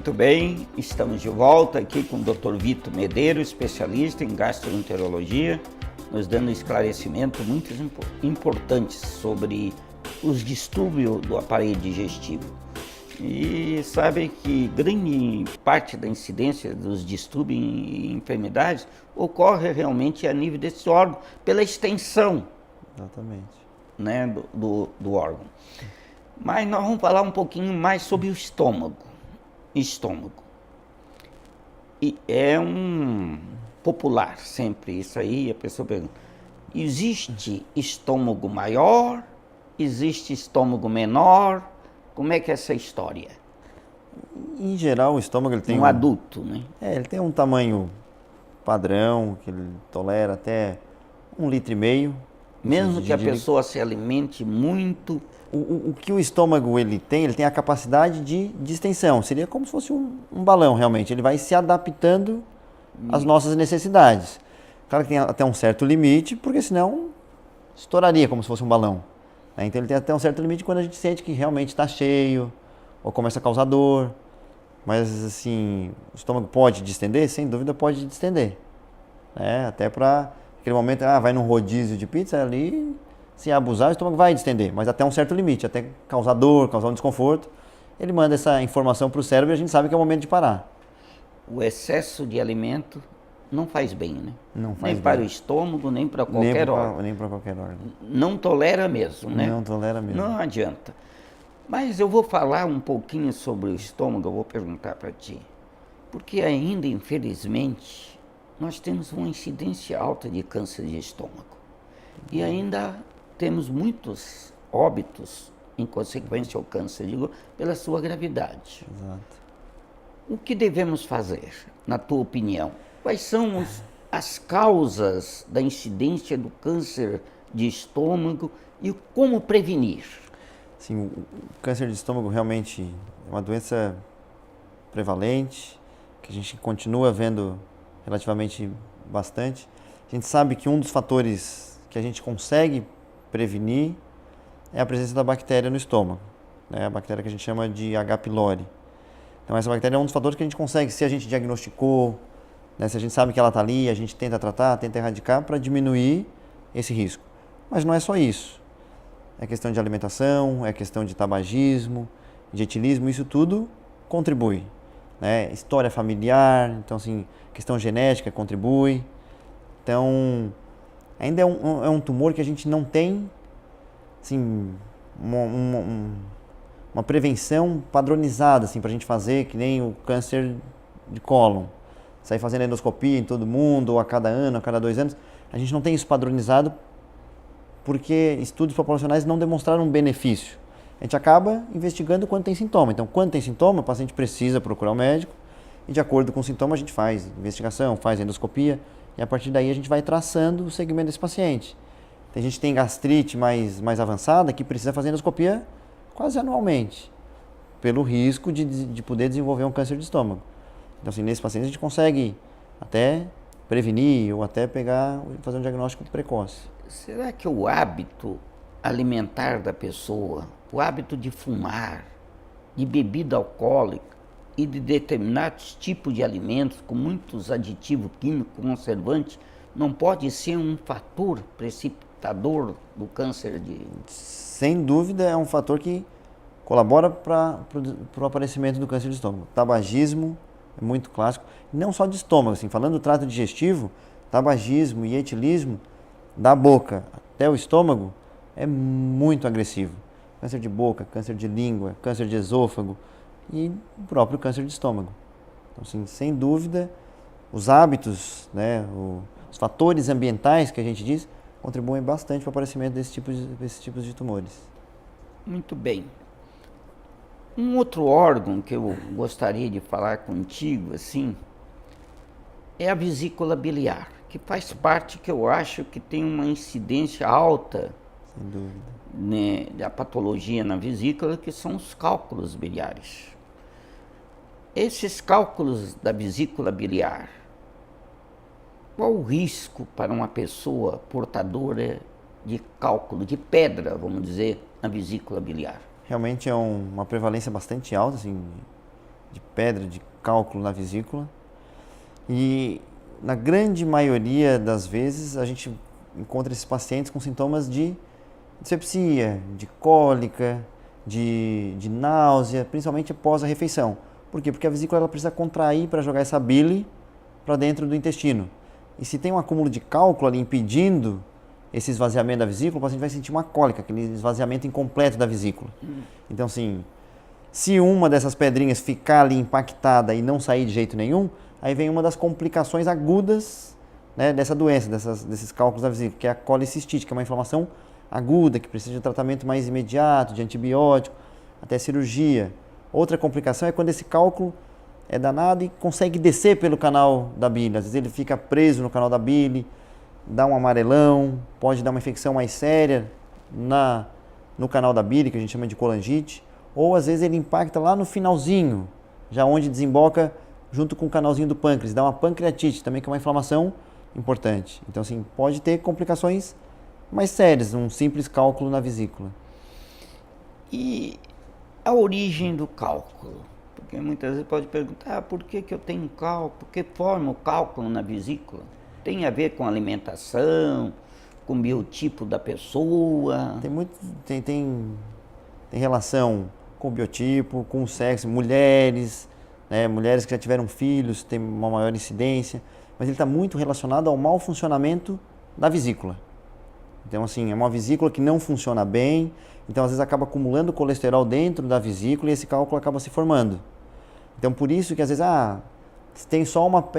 Muito bem, estamos de volta aqui com o Dr. Vitor Medeiros, especialista em gastroenterologia, nos dando esclarecimentos muito importantes sobre os distúrbios do aparelho digestivo. E sabe que grande parte da incidência dos distúrbios e enfermidades ocorre realmente a nível desse órgão, pela extensão. Exatamente. Né, do órgão. Mas nós vamos falar um pouquinho mais sobre o estômago. E é um popular sempre isso aí, a pessoa pergunta, existe estômago maior? Existe estômago menor? Como é que é essa história? Em geral, o estômago ele tem um adulto, né? Ele tem um tamanho padrão, que ele tolera até 1,5 litro. Mesmo que a pessoa se alimente muito. O que o estômago ele tem a capacidade de extensão. Seria como se fosse um balão, realmente. Ele vai se adaptando às nossas necessidades. Claro que tem até um certo limite, porque senão estouraria como se fosse um balão. Então ele tem até um certo limite quando a gente sente que realmente está cheio, ou começa a causar dor. Mas assim, o estômago pode distender? Sem dúvida pode distender. Até para aquele momento, vai num rodízio de pizza ali, se abusar, o estômago vai distender, mas até um certo limite, até causar dor, causar um desconforto. Ele manda essa informação para o cérebro e a gente sabe que é o momento de parar. O excesso de alimento não faz bem, né? Não faz nem bem. Para o estômago, nem para qualquer órgão. Nem para qualquer órgão. Não tolera mesmo, né? Não tolera mesmo. Não adianta. Mas eu vou falar um pouquinho sobre o estômago, eu vou perguntar para ti. Porque ainda, infelizmente, nós temos uma incidência alta de câncer de estômago. E ainda temos muitos óbitos em consequência ao câncer, pela sua gravidade. Exato. O que devemos fazer, na tua opinião? Quais são as causas da incidência do câncer de estômago e como prevenir? Sim, o câncer de estômago realmente é uma doença prevalente, que a gente continua vendo relativamente bastante. A gente sabe que um dos fatores que a gente consegue prevenir é a presença da bactéria no estômago, a bactéria que a gente chama de H. pylori. Então essa bactéria é um dos fatores que a gente consegue, se a gente diagnosticou, se a gente sabe que ela está ali, a gente tenta tratar, tenta erradicar para diminuir esse risco. Mas não é só isso. É questão de alimentação, é questão de tabagismo, de etilismo, isso tudo contribui. História familiar, então assim, questão genética contribui. Então, ainda é um tumor que a gente não tem assim, uma prevenção padronizada assim, para a gente fazer, que nem o câncer de cólon. Sair fazendo endoscopia em todo mundo, ou a cada ano, a cada 2 anos. A gente não tem isso padronizado porque estudos populacionais não demonstraram um benefício. A gente acaba investigando quando tem sintoma. Então, quando tem sintoma, o paciente precisa procurar o médico e, de acordo com o sintoma, a gente faz investigação, faz endoscopia e, a partir daí, a gente vai traçando o segmento desse paciente. Tem gente que tem gastrite mais avançada que precisa fazer endoscopia quase anualmente, pelo risco de poder desenvolver um câncer de estômago. Então, assim, nesse paciente, a gente consegue até prevenir ou até fazer um diagnóstico precoce. Será que o hábito alimentar da pessoa, o hábito de fumar, de bebida alcoólica e de determinados tipos de alimentos com muitos aditivos químicos, conservantes, não pode ser um fator precipitador do câncer de... Sem dúvida é um fator que colabora para o aparecimento do câncer de estômago. Tabagismo é muito clássico, não só de estômago, assim, falando do trato digestivo, tabagismo e etilismo da boca até o estômago é muito agressivo. Câncer de boca, câncer de língua, câncer de esôfago e o próprio câncer de estômago. Então, assim, sem dúvida, os hábitos, os fatores ambientais que a gente diz, contribuem bastante para o aparecimento desses tipos de tumores. Muito bem. Um outro órgão que eu gostaria de falar contigo, assim, é a vesícula biliar, que faz parte, que eu acho que tem uma incidência alta, sem dúvida, da patologia na vesícula, que são os cálculos biliares. Esses cálculos da vesícula biliar, qual o risco para uma pessoa portadora de cálculo, de pedra, vamos dizer, na vesícula biliar? Realmente é uma prevalência bastante alta, assim, pedra, de cálculo na vesícula. E na grande maioria das vezes a gente encontra esses pacientes com sintomas de dispepsia, de cólica, de náusea, principalmente após a refeição. Por quê? Porque a vesícula ela precisa contrair para jogar essa bile para dentro do intestino. E se tem um acúmulo de cálculo ali impedindo esse esvaziamento da vesícula, o paciente vai sentir uma cólica, aquele esvaziamento incompleto da vesícula. Então, assim, se uma dessas pedrinhas ficar ali impactada e não sair de jeito nenhum, aí vem uma das complicações agudas, né, dessa doença, desses cálculos da vesícula, que é a colicistite, que é uma inflamação aguda, que precisa de um tratamento mais imediato, de antibiótico, até cirurgia. Outra complicação é quando esse cálculo é danado e consegue descer pelo canal da bile. Às vezes ele fica preso no canal da bile, dá um amarelão, pode dar uma infecção mais séria no canal da bile, que a gente chama de colangite, ou às vezes ele impacta lá no finalzinho, já onde desemboca junto com o canalzinho do pâncreas, dá uma pancreatite, também que é uma inflamação importante. Então, assim, pode ter complicações mais sérias, um simples cálculo na vesícula. E a origem do cálculo? Porque muitas vezes pode perguntar, por que eu tenho cálculo? Por que forma o cálculo na vesícula? Tem a ver com alimentação, com o biotipo da pessoa? Tem relação com o biotipo, com o sexo, mulheres, né, mulheres que já tiveram filhos, tem uma maior incidência, mas ele está muito relacionado ao mau funcionamento da vesícula. Então, assim, é uma vesícula que não funciona bem, então às vezes acaba acumulando colesterol dentro da vesícula e esse cálculo acaba se formando. Então, por isso que às vezes, tem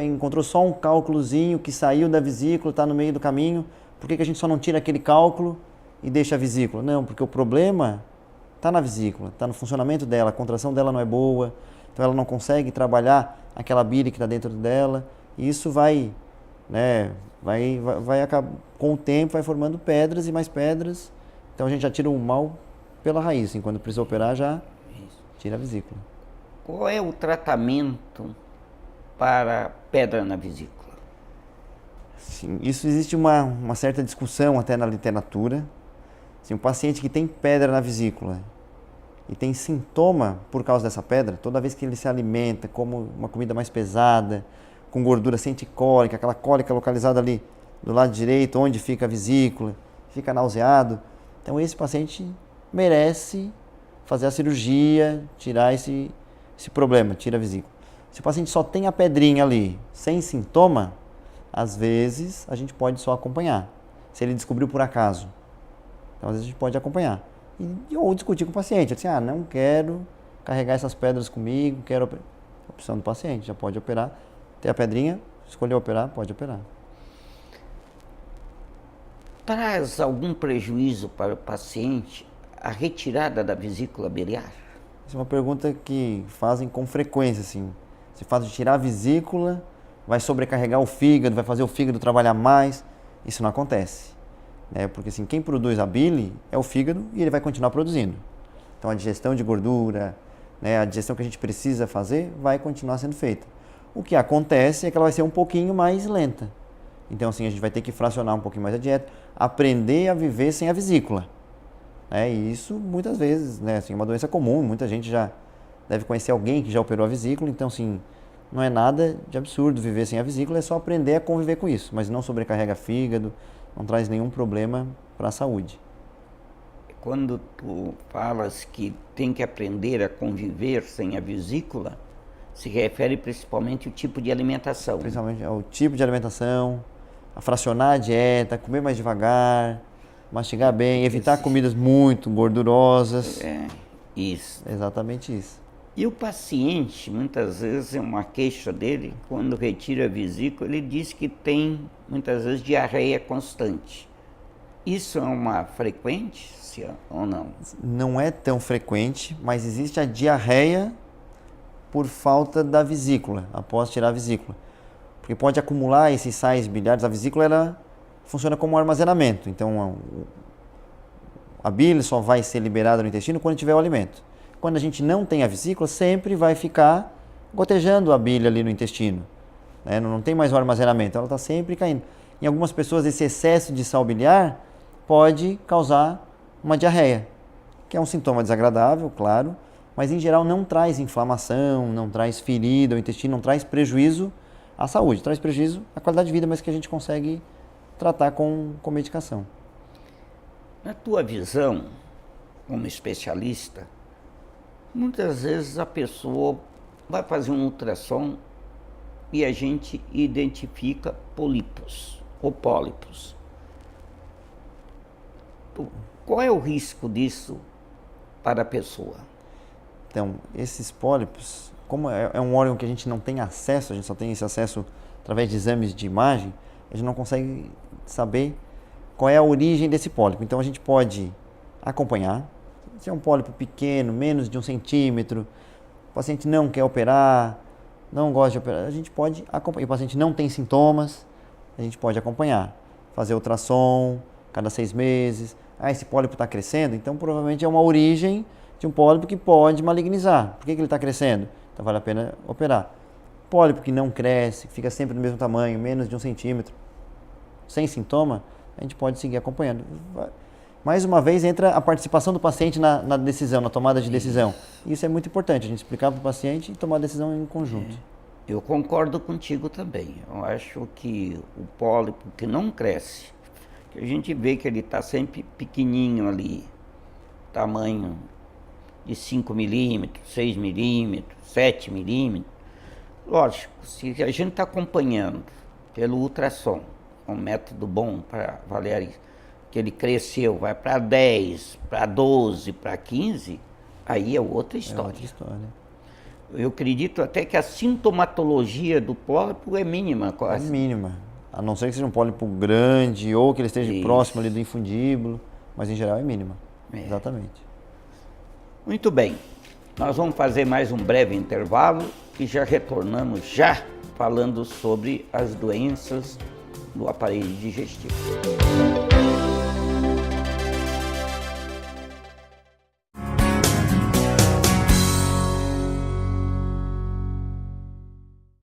encontrou só um cálculozinho que saiu da vesícula, está no meio do caminho, por que a gente só não tira aquele cálculo e deixa a vesícula? Não, porque o problema está na vesícula, está no funcionamento dela, a contração dela não é boa, então ela não consegue trabalhar aquela bile que está dentro dela, e isso vai acabar, com o tempo vai formando pedras e mais pedras, então a gente já tira o mal pela raiz, assim, quando precisa operar já tira a vesícula. Qual é o tratamento para pedra na vesícula? Sim, isso existe uma certa discussão até na literatura. Assim, um paciente que tem pedra na vesícula e tem sintoma por causa dessa pedra, toda vez que ele se alimenta, come uma comida mais pesada, com gordura, sente cólica, aquela cólica localizada ali do lado direito, onde fica a vesícula, fica nauseado. Então esse paciente merece fazer a cirurgia, tirar esse problema, tira a vesícula. Se o paciente só tem a pedrinha ali, sem sintoma, às vezes a gente pode só acompanhar, se ele descobriu por acaso. Então às vezes a gente pode acompanhar. Ou discutir com o paciente, assim, não quero carregar essas pedras comigo, quero operar. Opção do paciente, já pode operar. Tem a pedrinha, escolheu operar, pode operar. Traz algum prejuízo para o paciente a retirada da vesícula biliar? Essa é uma pergunta que fazem com frequência, assim. Se faz de tirar a vesícula, vai sobrecarregar o fígado, vai fazer o fígado trabalhar mais. Isso não acontece, né? Porque assim, quem produz a bile é o fígado e ele vai continuar produzindo. Então a digestão de gordura, né, a digestão que a gente precisa fazer vai continuar sendo feita. O que acontece é que ela vai ser um pouquinho mais lenta. Então assim, a gente vai ter que fracionar um pouquinho mais a dieta, aprender a viver sem a vesícula. E isso muitas vezes, né, assim, é uma doença comum, muita gente já deve conhecer alguém que já operou a vesícula, então assim, não é nada de absurdo viver sem a vesícula, é só aprender a conviver com isso, mas não sobrecarrega fígado, não traz nenhum problema para a saúde. Quando tu falas que tem que aprender a conviver sem a vesícula, se refere principalmente ao tipo de alimentação. Principalmente ao tipo de alimentação, a fracionar a dieta, comer mais devagar, mastigar bem, evitar comidas muito gordurosas. Isso. Exatamente isso. E o paciente, muitas vezes, é uma queixa dele, quando retira a vesícula, ele diz que tem, muitas vezes, diarreia constante. Isso é uma frequente ou não? Não é tão frequente, mas existe a diarreia por falta da vesícula, após tirar a vesícula. Porque pode acumular esses sais biliares, a vesícula ela funciona como um armazenamento, então a bile só vai ser liberada no intestino quando tiver o alimento. Quando a gente não tem a vesícula, sempre vai ficar gotejando a bile ali no intestino, né? Não tem mais o armazenamento, ela está sempre caindo. Em algumas pessoas, esse excesso de sal biliar pode causar uma diarreia, que é um sintoma desagradável, claro, mas em geral não traz inflamação, não traz ferida ao intestino, não traz prejuízo à saúde, traz prejuízo à qualidade de vida, mas que a gente consegue tratar com medicação. Na tua visão, como especialista, muitas vezes a pessoa vai fazer um ultrassom e a gente identifica pólipos ou pólipos. Qual é o risco disso para a pessoa? Então, esses pólipos, como é um órgão que a gente não tem acesso, a gente só tem esse acesso através de exames de imagem, a gente não consegue saber qual é a origem desse pólipo. Então, a gente pode acompanhar. Se é um pólipo pequeno, menos de 1 centímetro, o paciente não quer operar, não gosta de operar, a gente pode acompanhar. O paciente não tem sintomas, a gente pode acompanhar. Fazer ultrassom cada 6 meses. Esse pólipo está crescendo, então provavelmente é uma origem de um pólipo que pode malignizar. Por que ele está crescendo? Então vale a pena operar. Pólipo que não cresce, que fica sempre do mesmo tamanho, menos de 1 centímetro, sem sintoma, a gente pode seguir acompanhando. Mais uma vez entra a participação do paciente na decisão, na tomada de decisão. Isso é muito importante, a gente explicar para o paciente e tomar a decisão em conjunto. Eu concordo contigo também. Eu acho que o pólipo que não cresce, que a gente vê que ele está sempre pequenininho ali, tamanho de 5 milímetros, 6 milímetros, 7 milímetros. Lógico, se a gente está acompanhando pelo ultrassom, é um método bom para avaliar isso, que ele cresceu, vai para 10, para 12, para 15, aí é outra história. É outra história. Eu acredito até que a sintomatologia do pólipo é mínima quase. É mínima. A não ser que seja um pólipo grande ou que ele esteja próximo ali do infundíbulo, mas em geral é mínima. Exatamente. Muito bem. Nós vamos fazer mais um breve intervalo e já retornamos falando sobre as doenças do aparelho digestivo.